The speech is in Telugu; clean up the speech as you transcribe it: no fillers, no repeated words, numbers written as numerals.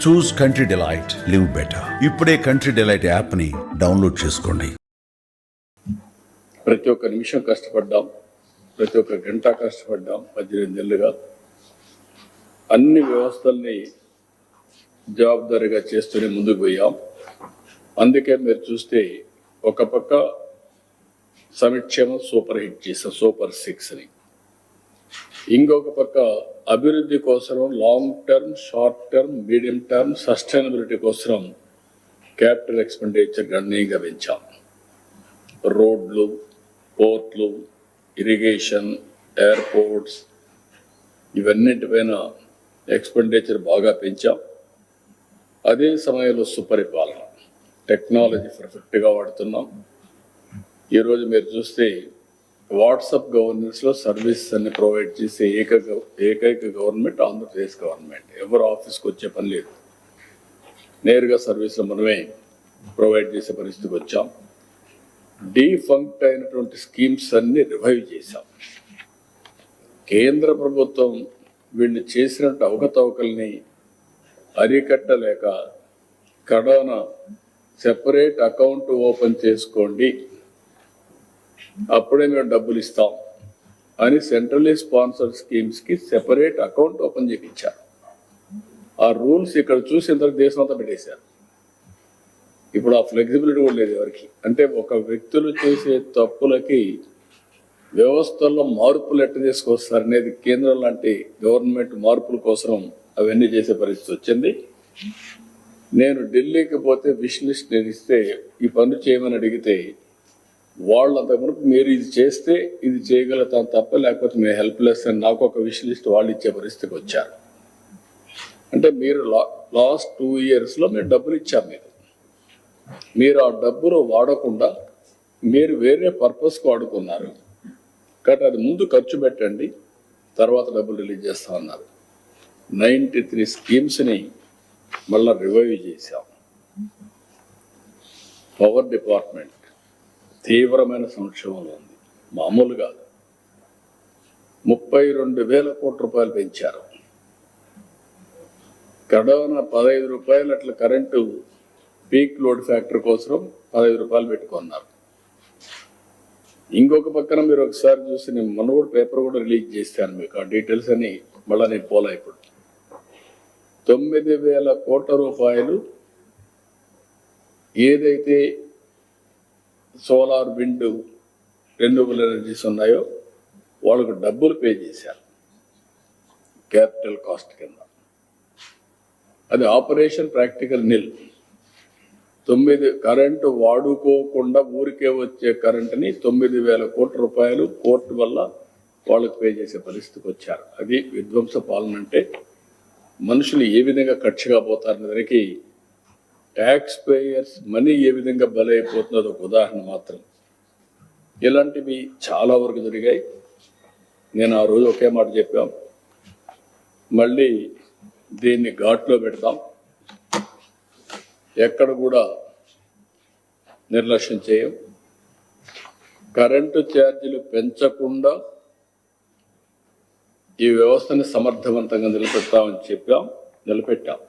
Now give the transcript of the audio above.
చూస్ కంట్రీ డిలైట్, లివ్ బెటర్. ఇప్పుడే కంట్రీ డిలైట్ యాప్ని డౌన్లోడ్ చేసుకోండి. ప్రతి ఒక్క నిమిషం కష్టపడ్డాం, ప్రతి ఒక్క గంట కష్టపడ్డాం. 18 నెలలుగా అన్ని వ్యవస్థల్ని జవాబుదారీగా చేస్తూనే ముందుకు పోయాం. అందుకే మీరు చూస్తే ఒక పక్క సంక్షేమం సూపర్ హిట్ చేసాం, సూపర్ 6ని. ఇంకొక పక్క అభివృద్ధి కోసం long term, short term, medium term sustainability కోసం క్యాపిటల్ ఎక్స్పెండిచర్ గణనీయంగా పెంచాం. రోడ్లు, పోర్ట్లు, ఇరిగేషన్, ఎయిర్పోర్ట్స్ ఇవన్నిటిపైన ఎక్స్పెండిచర్ బాగా పెంచాం. అదే సమయంలో సుపరిపాలన, టెక్నాలజీ పర్ఫెక్ట్గా వాడుతున్నాం. ఈరోజు మీరు చూస్తే వాట్సాప్ గవర్నెన్స్లో సర్వీసెస్ అన్ని ప్రొవైడ్ చేసే ఏకైక గవర్నమెంట్ ఆంధ్రప్రదేశ్ గవర్నమెంట్. ఎవరు ఆఫీస్కి వచ్చే పని లేదు, నేరుగా సర్వీసులు మనమే ప్రొవైడ్ చేసే పరిస్థితికి వచ్చాం. డీఫంక్ట్ అయినటువంటి స్కీమ్స్ అన్ని రివైవ్ చేశాం. కేంద్ర ప్రభుత్వం వీళ్ళు చేసినట్టు అవకతవకల్ని అరికట్టలేక కడాన సెపరేట్ అకౌంట్ ఓపెన్ చేసుకోండి, అప్పుడే మేము డబ్బులు ఇస్తాం అని సెంట్రల్లీ స్పాన్సర్డ్ స్కీమ్స్కి సెపరేట్ అకౌంట్ ఓపెన్ చేయించారు. ఆ రూల్స్ ఇక్కడ చూసి ఇంతకు దేశం అంతా పెట్టేశారు. ఇప్పుడు ఆ ఫ్లెక్సిబిలిటీ కూడా లేదు ఎవరికి. అంటే ఒక వ్యక్తులు చేసే తప్పులకి వ్యవస్థల్లో మార్పులు ఎట్ట తీసుకొస్తారనేది కేంద్రం లాంటి గవర్నమెంట్ మార్పుల కోసం అవన్నీ చేసే పరిస్థితి వచ్చింది. నేను ఢిల్లీకి పోతే విష్ లిస్ట్ నేను ఇస్తే ఈ పనులు చేయమని అడిగితే వాళ్ళు అంతకుముందు మీరు ఇది చేస్తే ఇది చేయగలుగుతాం తప్ప లేకపోతే మేము హెల్ప్లెస్ అని నాకు ఒక విష్ లిస్ట్ వాళ్ళు ఇచ్చే పరిస్థితికి వచ్చారు. అంటే మీరు లాస్ట్ 2 yearsలో మేము డబ్బులు ఇచ్చాం. మీరు ఆ డబ్బులు వాడకుండా మీరు వేరే పర్పస్కి వాడుకున్నారు కాబట్టి అది ముందు ఖర్చు పెట్టండి, తర్వాత డబ్బులు రిలీజ్ చేస్తా ఉన్నారు. 93 స్కీమ్స్ని మళ్ళీ రివైవ్ చేశాం. పవర్ డిపార్ట్మెంట్ తీవ్రమైన సంక్షోభంలో ఉంది, మామూలు కాదు. 32,000 కోట్ల రూపాయలు పెంచారు. కరోనా 15 రూపాయలు అట్లా కరెంటు పీక్ లోడ్ ఫ్యాక్టర్ కోసం 15 రూపాయలు పెట్టుకున్నారు. ఇంకొక పక్కన మీరు ఒకసారి చూసి నేను మొన్న కూడా పేపర్ కూడా రిలీజ్ చేశాను మీకు ఆ డీటెయిల్స్ అని. మళ్ళీ నేను పోలా ఇప్పుడు 9,000 కోట్ల రూపాయలు ఏదైతే సోలార్, విండ్, రెన్యూబుల్ ఎనర్జీస్ ఉన్నాయో వాళ్ళకు డబ్బులు పే చేశారు క్యాపిటల్ కాస్ట్ కింద. అది ఆపరేషన్ ప్రాక్టికల్ నిల్. 9 కరెంటు వాడుకోకుండా ఊరికే వచ్చే కరెంటుని 9,000 కోట్ల రూపాయలు కోర్టు వల్ల వాళ్ళకు పే చేసే పరిస్థితికి వచ్చారు. అది విధ్వంస పాలన. అంటే మనుషులు ఏ విధంగా ఖర్చుగా పోతారనే దానికి ట్యాక్స్ పేయర్స్ మనీ ఏ విధంగా బలైపోతుందో ఒక ఉదాహరణ మాత్రం. ఇలాంటివి చాలా వరకు జరిగాయి. నేను ఆ రోజు ఒకే మాట చెప్పాం, మళ్ళీ దీన్ని ఘాట్లో పెడతాం, ఎక్కడ కూడా నిర్లక్ష్యం చేయం. కరెంటు ఛార్జీలు పెంచకుండా ఈ వ్యవస్థని సమర్థవంతంగా నిలబెడతామని చెప్పాం, నిలబెట్టాం.